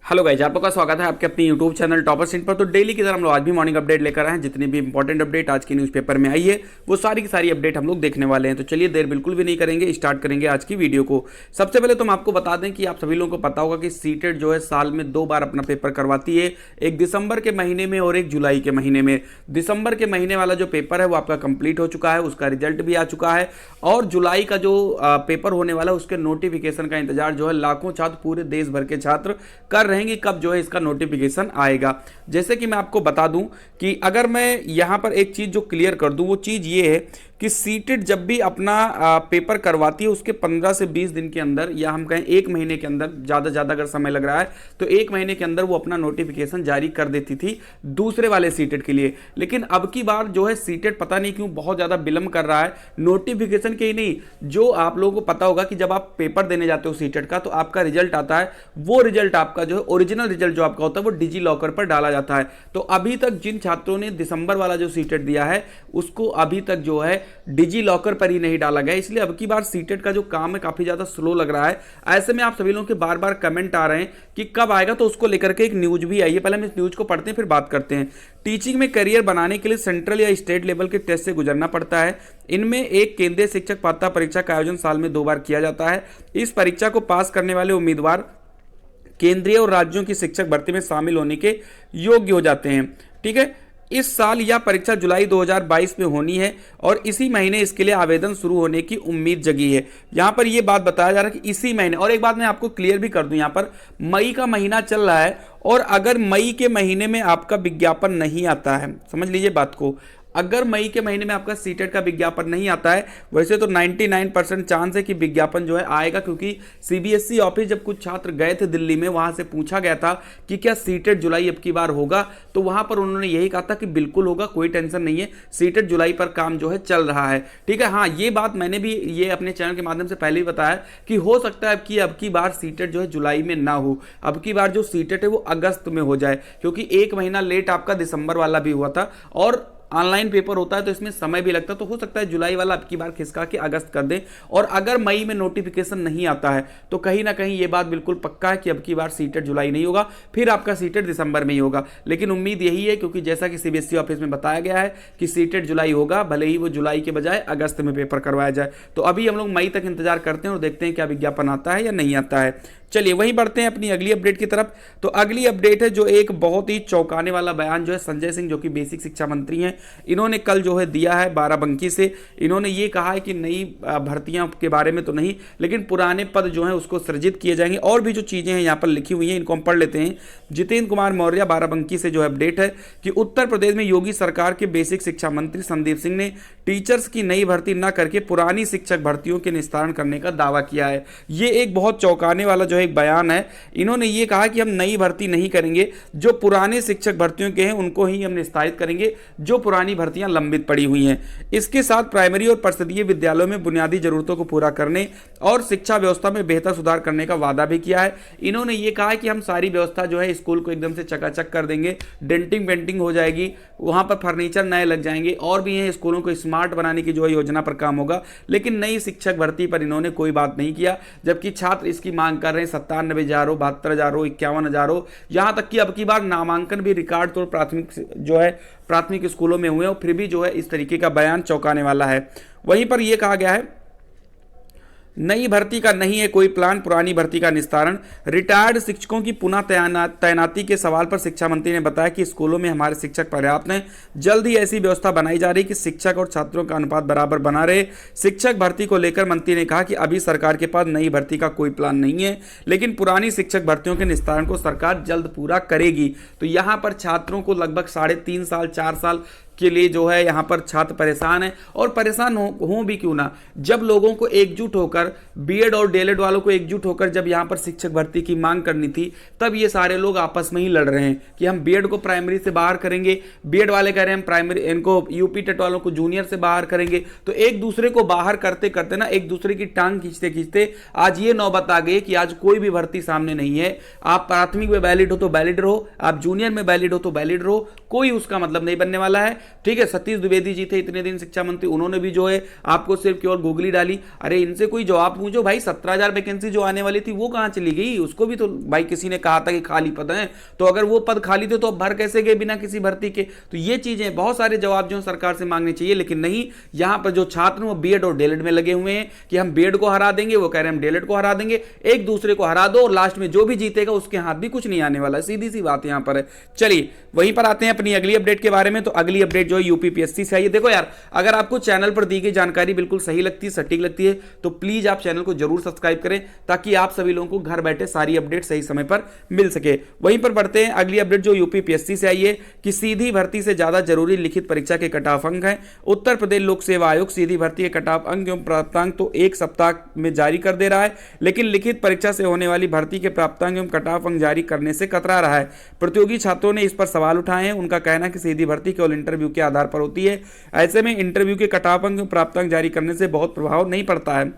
Hello guys, आपका स्वागत है आपके अपने यूट्यूब चैनल टॉपर सिंह पर। तो डेली की तरह हम लोग आज भी मॉर्निंग अपडेट लेकर आए हैं। जितनी भी इंपॉर्टेंट अपडेट आज की न्यूज़पेपर में आई है वो सारी की सारी अपडेट हम लोग देखने वाले हैं। तो चलिए देर बिल्कुल भी नहीं करेंगे, स्टार्ट करेंगे आज की वीडियो को। सबसे पहले तो हम आपको बता दें कि आप सभी लोगों को पता होगा कि सीटेट जो है साल में 2 बार अपना पेपर करवाती है, एक दिसंबर के महीने में और एक जुलाई के महीने में। दिसंबर के महीने वाला जो पेपर है वो आपका कंप्लीट हो चुका है, उसका रिजल्ट भी आ चुका है। और जुलाई का जो पेपर होने वाला है उसके नोटिफिकेशन का इंतजार जो है लाखों छात्र, पूरे देश भर के छात्र कर रहे हैं कि कब जो है इसका नोटिफिकेशन आएगा। जैसे कि मैं आपको बता दूं कि अगर मैं यहां पर एक चीज जो क्लियर कर दूं वो चीज ये है कि सीटेट जब भी अपना पेपर करवाती है उसके 15 से 20 दिन के अंदर, या हम कहें 1 महीने के अंदर, ज़्यादा ज़्यादा अगर समय लग रहा है तो 1 महीने के अंदर वो अपना नोटिफिकेशन जारी कर देती थी दूसरे वाले सीटेट के लिए। लेकिन अब की बार जो है सीटेट पता नहीं क्यों बहुत ज़्यादा विलंब कर रहा है नोटिफिकेशन के ही नहीं। जो आप लोगों को पता होगा कि जब आप पेपर देने जाते हो सीटेट का तो आपका रिजल्ट आता है, वो रिजल्ट आपका जो है ओरिजिनल रिजल्ट जो आपका होता है वो डिजी लॉकर पर डाला जाता है। तो अभी तक जिन छात्रों ने दिसंबर वाला जो सीटेट दिया है उसको अभी तक जो है डिजी लॉकर पर ही नहीं डाला गया, इसलिए अब की बार सीटेट का जो काम है काफी ज्यादा स्लो लग रहा है। ऐसे में आप सभी लोगों के बार बार कमेंट आ रहे हैं कि कब आएगा, तो उसको लेकर के एक न्यूज भी आई है। पहले हम इस न्यूज को पढ़ते हैं फिर बात करते हैं। टीचिंग में करियर बनाने के लिए सेंट्रल या स्टेट लेवल के टेस्ट से गुजरना पड़ता है। इनमें एक केंद्रीय शिक्षक पात्रता परीक्षा का आयोजन साल में 2 बार किया जाता है। इस परीक्षा को पास करने वाले उम्मीदवार केंद्रीय और राज्यों की शिक्षक भर्ती में शामिल होने के योग्य हो जाते हैं। ठीक है, इस साल यह परीक्षा जुलाई 2022 में होनी है और इसी महीने इसके लिए आवेदन शुरू होने की उम्मीद जगी है। यहां पर यह बात बताया जा रहा है कि इसी महीने, और एक बात मैं आपको क्लियर भी कर दूं, यहां पर मई का महीना चल रहा है और अगर मई के महीने में आपका विज्ञापन नहीं आता है, समझ लीजिए बात को, अगर मई के महीने में आपका सीटेट का विज्ञापन नहीं आता है, वैसे तो 99% चांस है कि विज्ञापन जो है आएगा, क्योंकि सीबीएसई ऑफिस जब कुछ छात्र गए थे दिल्ली में, वहां से पूछा गया था कि क्या सीटेट जुलाई अब की बार होगा, तो वहां पर उन्होंने यही कहा था कि बिल्कुल होगा, कोई टेंशन नहीं है, सीटेट जुलाई पर काम जो है चल रहा है। ठीक है, हाँ ये बात मैंने भी ये अपने चैनल के माध्यम से पहले ही बताया कि हो सकता है अब की बार सीटेट जो है जुलाई में ना हो, अब की बार जो सीटेट है वो अगस्त में हो जाए, क्योंकि 1 महीना लेट आपका दिसंबर वाला भी हुआ था और ऑनलाइन पेपर होता है तो इसमें समय भी लगता है। तो हो सकता है जुलाई वाला अब की बार खिसका के अगस्त कर दें। और अगर मई में नोटिफिकेशन नहीं आता है तो कहीं ना कहीं ये बात बिल्कुल पक्का है कि अब की बार सीटेट जुलाई नहीं होगा, फिर आपका सीटेट दिसंबर में ही होगा। लेकिन उम्मीद यही है, क्योंकि जैसा कि सीबीएसई ऑफिस में बताया गया है कि सीटेट जुलाई होगा, भले ही वो जुलाई के बजाय अगस्त में पेपर करवाया जाए। तो अभी हम लोग मई तक इंतजार करते हैं और देखते हैं क्या विज्ञापन आता है या नहीं आता है। चलिए वहीं बढ़ते हैं अपनी अगली अपडेट की तरफ। तो अगली अपडेट है जो एक बहुत ही चौंकाने वाला बयान जो है संजय सिंह, जो कि बेसिक शिक्षा मंत्री हैं, इन्होंने कल जो है दिया है बाराबंकी से। इन्होंने ये कहा है कि नई भर्तियां के बारे में तो नहीं, लेकिन पुराने पद जो हैं उसको सृजित किए जाएंगे। और भी जो चीजें हैं यहाँ पर लिखी हुई हैं इनको हम पढ़ लेते हैं। जितेंद्र कुमार मौर्य बाराबंकी से जो अपडेट है कि उत्तर प्रदेश में योगी सरकार के बेसिक शिक्षा मंत्री संदीप सिंह ने टीचर्स की नई भर्ती न करके पुरानी शिक्षक भर्तियों के निस्तारण करने का दावा किया है। ये एक बहुत चौंकाने वाला जो एक बयान है। इन्होंने ये कहा कि हम नई भर्ती नहीं करेंगे, जो पुराने शिक्षक भर्तियों के हैं उनको ही हम निस्तारित करेंगे, जो पुरानी भर्तियां लंबित पड़ी हुई हैं। इसके साथ प्राइमरी और परिषदीय विद्यालयों में बुनियादी जरूरतों को पूरा करने और शिक्षा व्यवस्था में बेहतर सुधार करने का वादा भी किया है। इन्होंने ये कहा है कि हम सारी व्यवस्था जो है स्कूल को एकदम से चकाचक कर देंगे, डेंटिंग पेंटिंग हो जाएगी, वहां पर फर्नीचर नए लग जाएंगे, और भी हैं स्कूलों को स्मार्ट बनाने की जो है योजना पर काम होगा। लेकिन नई शिक्षक भर्ती पर इन्होंने कोई बात नहीं किया, जबकि छात्र इसकी मांग कर रहे हैं 97,000 हो, 72,000 हो, 51,000 हो। यहां तक कि अब की बार नामांकन भी रिकॉर्ड तोड़ प्राथमिक स्कूलों में हुए, और फिर भी जो है इस तरीके का बयान चौंकाने वाला है। वहीं पर यह कहा गया है नई भर्ती का नहीं है कोई प्लान, पुरानी भर्ती का निस्तारण। रिटायर्ड शिक्षकों की पुनः तैनाती के सवाल पर शिक्षा मंत्री ने बताया कि स्कूलों में हमारे शिक्षक पर्याप्त हैं, जल्द ही ऐसी व्यवस्था बनाई जा रही है कि शिक्षक और छात्रों का अनुपात बराबर बना रहे। शिक्षक भर्ती को लेकर मंत्री ने कहा कि अभी सरकार के पास नई भर्ती का कोई प्लान नहीं है, लेकिन पुरानी शिक्षक भर्तियों के निस्तारण को सरकार जल्द पूरा करेगी। तो यहां पर छात्रों को लगभग 3.5 साल 4 साल के लिए जो है यहाँ पर छात्र परेशान है, और परेशान हो भी क्यों ना, जब लोगों को एकजुट होकर, बीएड और डीएलएड वालों को एकजुट होकर जब यहाँ पर शिक्षक भर्ती की मांग करनी थी, तब ये सारे लोग आपस में ही लड़ रहे हैं कि हम बीएड को प्राइमरी से बाहर करेंगे, बीएड वाले कह रहे हैं हम प्राइमरी, इनको यूपी टेट वालों को जूनियर से बाहर करेंगे। तो एक दूसरे को बाहर करते करते ना, एक दूसरे की टांग खींचते खींचते आज ये नौबत आ गई कि आज कोई भी भर्ती सामने नहीं है। आप प्राथमिक में वैलिड हो तो वैलिड रहो, आप जूनियर में वैलिड हो तो वैलिड रहो, कोई उसका मतलब नहीं बनने वाला है। ठीक है, सतीश द्विवेदी जी थे इतने दिन शिक्षा मंत्री, उन्होंने भी जो है आपको सिर्फ केवल गूगली डाली। अरे इनसे कोई जवाब पूछो भाई, 17,000 वैकेंसी जो आने वाली थी वो कहां चली गई? उसको भी तो भाई किसी ने कहा था कि खाली पद है, तो अगर वो पद खाली थे तो अब भर कैसे गए बिना किसी भर्ती के? तो ये चीजें बहुत सारे जवाब जो सरकार से मांगने चाहिए, लेकिन नहीं। यहां पर जो छात्र वो बीएड और डीएलएड में लगे हुए हैं कि हम बीएड को हरा देंगे, वो कह रहे हैं हम डीएलएड को हरा देंगे। एक दूसरे को हरा दो और लास्ट में जो भी जीतेगा उसके हाथ भी कुछ नहीं आने वाला, सीधी सी बात यहां पर है। चलिए वहीं पर आते हैं अपनी अगली अपडेट के बारे में। तो अगली अपडेट जो है यूपीपीएससी से आई है। देखो यार, अगर आपको चैनल पर दी गई जानकारी बिल्कुल सही लगती है, सटीक लगती है, तो प्लीज आप चैनल को जरूर सब्सक्राइब करें ताकि आप सभी लोगों को घर बैठे सारी अपडेट सही समय पर मिल सके। वहीं पर बढ़ते हैं अगली अपडेट जो यूपीपीएससी से आई है कि सीधी भर्ती से ज्यादा जरूरी लिखित परीक्षा के कट ऑफ अंक है। उत्तर प्रदेश लोक सेवा आयोग सीधी भर्ती के कट ऑफ अंक एवं प्राप्तांक तो एक सप्ताह में जारी कर दे रहा है, लेकिन लिखित परीक्षा से होने वाली भर्ती के प्राप्तांक एवं कट ऑफ अंक जारी करने से कतरा रहा है। प्रतियोगी छात्रों ने इस पर सवाल उठाए हैं। उनका कहना है कि सीधी भर्ती केवल इंटरव्यू के आधार पर होती है, ऐसे में इंटरव्यू के कट ऑफ अंक एवं प्राप्तांक जारी करने से बहुत प्रभाव नहीं पड़ता है।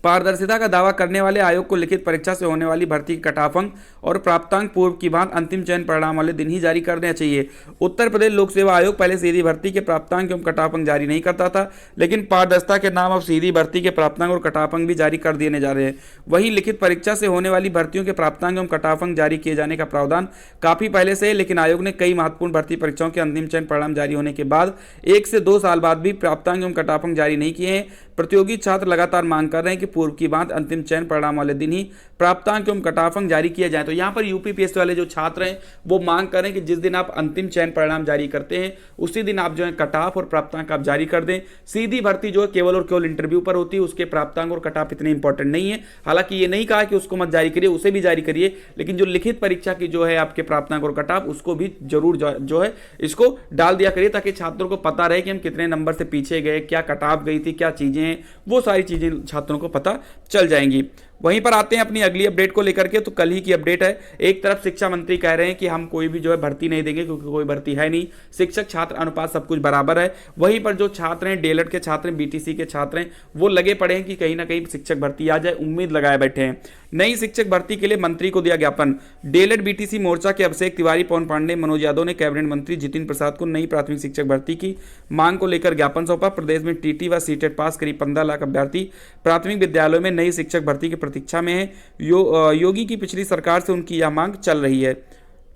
पारदर्शिता का दावा करने वाले आयोग को लिखित परीक्षा से होने वाली भर्ती के कट ऑफ अंक और प्राप्तांक पूर्व की बात अंतिम चयन परिणाम वाले दिन ही जारी कर देना चाहिए। उत्तर प्रदेश लोक सेवा आयोग पहले सीधी भर्ती के प्राप्तांक एवं कट ऑफ अंक जारी नहीं करता था, लेकिन पारदर्शिता के नाम अब सीधी भर्ती के प्राप्तांक और कट ऑफ अंक भी जारी कर दिए जा रहे हैं। वहीं लिखित परीक्षा से होने वाली भर्तियों के प्राप्तांक एवं कट ऑफ अंक जारी किए जाने का प्रावधान काफी पहले से है, लेकिन आयोग ने कई महत्वपूर्ण भर्ती परीक्षाओं के अंतिम चयन परिणाम जारी होने के बाद 1 से 2 साल बाद भी प्राप्तांक एवं कट ऑफ अंक जारी नहीं किए हैं। प्रतियोगी छात्र लगातार मांग कर रहे हैं कि पूर्व की बात अंतिम चयन परिणाम वाले दिन ही प्राप्तांक एवं कट ऑफ अंक जारी किया जाए। तो यहां पर यूपीपीएससी वाले जो छात्र हैं वो मांग कर रहे हैं कि जिस दिन आप अंतिम चयन परिणाम जारी करते हैं उसी दिन आप जो है कट ऑफ और प्राप्तांक आप जारी कर दें। सीधी भर्ती जो है केवल और केवल इंटरव्यू पर होती है, उसके प्राप्तांक और कट ऑफ इतने इंपॉर्टेंट नहीं है। हालांकि ये नहीं कहा कि उसको मत जारी करिए, उसे भी जारी करिए, लेकिन जो लिखित परीक्षा की जो है आपके प्राप्तांक और कट ऑफ उसको भी जरूर जो है इसको डाल दिया करिए, ताकि छात्रों को पता रहे कि हम कितने नंबर से पीछे गए, क्या कट ऑफ गई थी, क्या चीजें हैं, वो सारी चीजें छात्रों को पता चल जाएंगी। वहीं पर आते हैं अपनी अगली अपडेट को लेकर के। तो कल ही की अपडेट है। एक तरफ शिक्षा मंत्री कह रहे हैं कि हम कोई भी जो है भर्ती नहीं देंगे क्योंकि कोई भर्ती है नहीं, शिक्षक छात्र अनुपात सब कुछ बराबर है। वहीं पर जो छात्र हैं, डीएलएड के छात्र हैं, बीटीसी के छात्र हैं, वो लगे पड़े हैं कि कहीं ना कहीं शिक्षक भर्ती आ जाए, उम्मीद लगाए बैठे हैं। नई शिक्षक भर्ती के लिए मंत्री को दिया ज्ञापन। डीएलएड बीटीसी मोर्चा के अभिषेक तिवारी, पवन पांडे, मनोज यादव ने कैबिनेट मंत्री जितिन प्रसाद को नई प्राथमिक शिक्षक भर्ती की मांग को लेकर ज्ञापन सौंपा। प्रदेश में टीटी व सीटेट पास करीब 15 लाख अभ्यर्थी प्राथमिक विद्यालयों में नई शिक्षक भर्ती की प्रतीक्षा में है। योगी की पिछली सरकार से उनकी यह मांग चल रही है।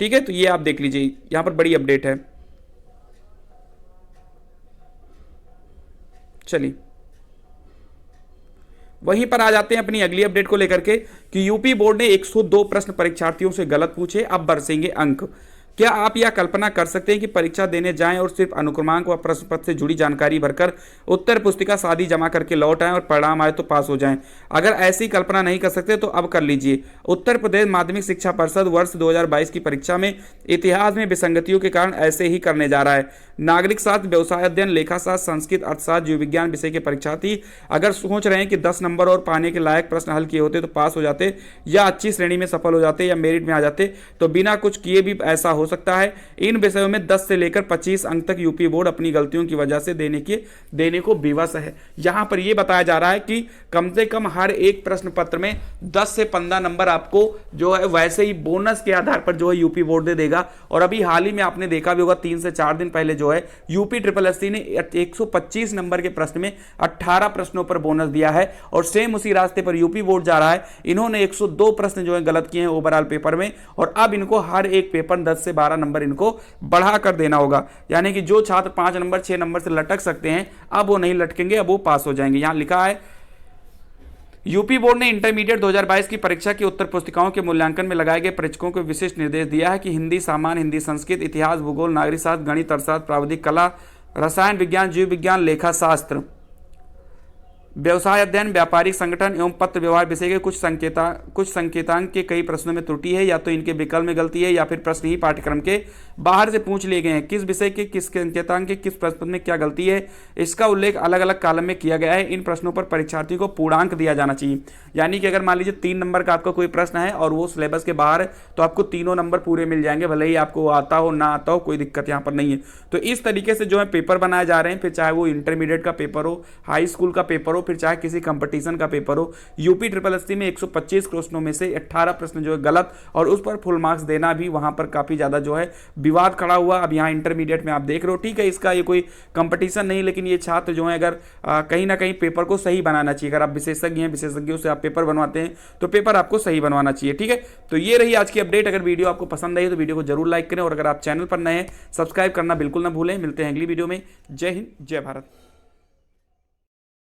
ठीक है, तो ये आप देख लीजिए, यहां पर बड़ी अपडेट है। चलिए वहीं पर आ जाते हैं अपनी अगली अपडेट को लेकर के कि यूपी बोर्ड ने 102 प्रश्न परीक्षार्थियों से गलत पूछे, अब बरसेंगे अंक। क्या आप यह कल्पना कर सकते हैं कि परीक्षा देने जाएं और सिर्फ अनुक्रमांक व प्रश्न पत्र से जुड़ी जानकारी भरकर उत्तर पुस्तिका सादी जमा करके लौट आएं और परिणाम आए तो पास हो जाएं? अगर ऐसी कल्पना नहीं कर सकते तो अब कर लीजिए। उत्तर प्रदेश माध्यमिक शिक्षा परिषद वर्ष 2022 की परीक्षा में इतिहास में विसंगतियों के कारण ऐसे ही करने जा रहा है। नागरिक शास्त्र, व्यवसाय अध्ययन, लेखाशास्त्र, संस्कृत, अर्थशास्त्र, जीव विज्ञान विषय के परीक्षार्थी अगर सोच रहे हैं कि 10 नंबर और पाने के लायक प्रश्न हल किए होते तो पास हो जाते या अच्छी श्रेणी में सफल हो जाते या मेरिट में आ जाते, तो बिना कुछ किए भी ऐसा हो सकता है। इन विषयों में 10 से लेकर 25 अंक तक यूपी बोर्ड अपनी गलतियों की वजह से देने को विवश है। यहां पर यह बताया जा रहा है कि कम से कम हर एक प्रश्न पत्र में 10 से 15 नंबर आपको जो है वैसे ही बोनस के आधार पर जो है यूपी बोर्ड दे देगा। और अभी हाल ही में आपने देखा भी होगा, 3 से 4 दिन पहले जो है यूपी SSSC ने 125 नंबर के प्रश्न में 18 प्रश्नों पर बोनस दिया है और सेम उसी रास्ते पर यूपी बोर्ड जा रहा है। इन्होंने 102 प्रश्न जो है गलत किए हैं ओवरऑल पेपर में, और अब इनको हर एक पेपर 10 से 12 नंबर इनको बढ़ा कर देना होगा। यानी कि जो छात्र 5 नंबर 6 नंबर से लटक सकते हैं अब वो नहीं लटकेंगे, अब वो पास हो जाएंगे। यहां लिखा है यूपी बोर्ड ने इंटरमीडिएट 2022 की परीक्षा की उत्तर पुस्तिकाओं के मूल्यांकन में लगाए गए परीक्षकों को विशिष्ट निर्देश दिया है कि हिंदी सामान्य, हिंदी संस्कृत, इतिहास, भूगोल, नागरिक शास्त्र, गणित, अर्थशास्त्र, प्राविधिक कला, रसायन विज्ञान, जीव विज्ञान, लेखा शास्त्र, व्यवसाय अध्ययन, व्यापारिक संगठन एवं पत्र व्यवहार विषय के कुछ संकेतांक के कई प्रश्नों में त्रुटि है, या तो इनके विकल्प में गलती है या फिर प्रश्न ही पाठ्यक्रम के बाहर से पूछ लिए गए हैं। किस विषय के किस संकेतांक के किस प्रश्न में क्या गलती है, इसका उल्लेख अलग अलग कॉलम में किया गया है। इन प्रश्नों पर परीक्षार्थी को पूर्णांक दिया जाना चाहिए। यानी कि अगर मान लीजिए 3 नंबर का आपका कोई प्रश्न है और वो सिलेबस के बाहर है तो आपको तीनों नंबर पूरे मिल जाएंगे, भले ही आपको आता हो ना आता हो, कोई दिक्कत यहाँ पर नहीं है। तो इस तरीके से जो है पेपर बनाए जा रहे हैं, फिर चाहे वो इंटरमीडिएट का पेपर हो, हाई स्कूल का पेपर हो, फिर चाहे किसी कंपटीशन का पेपर हो, यूपी ट्रिपल एससी में 125 क्वेश्चनों में से 18 प्रश्न जो है गलत, और उस पर फुल मार्क्स देना भी वहां पर काफी ज्यादा जो है विवाद खड़ा हुआ। अब यहाँ इंटरमीडिएट में आप देख रहे हो, ठीक है इसका ये कोई कंपटीशन नहीं, लेकिन ये छात्र जो है अगर कहीं ना कहीं पेपर को सही बनाना चाहिए। अगर आप विशेषज्ञ हैं, विशेषज्ञों से आप पेपर बनवाते हैं तो पेपर आपको सही बनवाना चाहिए, ठीक है। तो ये रही आज की अपडेट। अगर वीडियो आपको पसंद आई तो वीडियो को जरूर लाइक करें, और अगर आप चैनल पर नए हैं सब्सक्राइब करना बिल्कुल ना भूलें। मिलते हैं अगली वीडियो में। जय हिंद, जय भारत।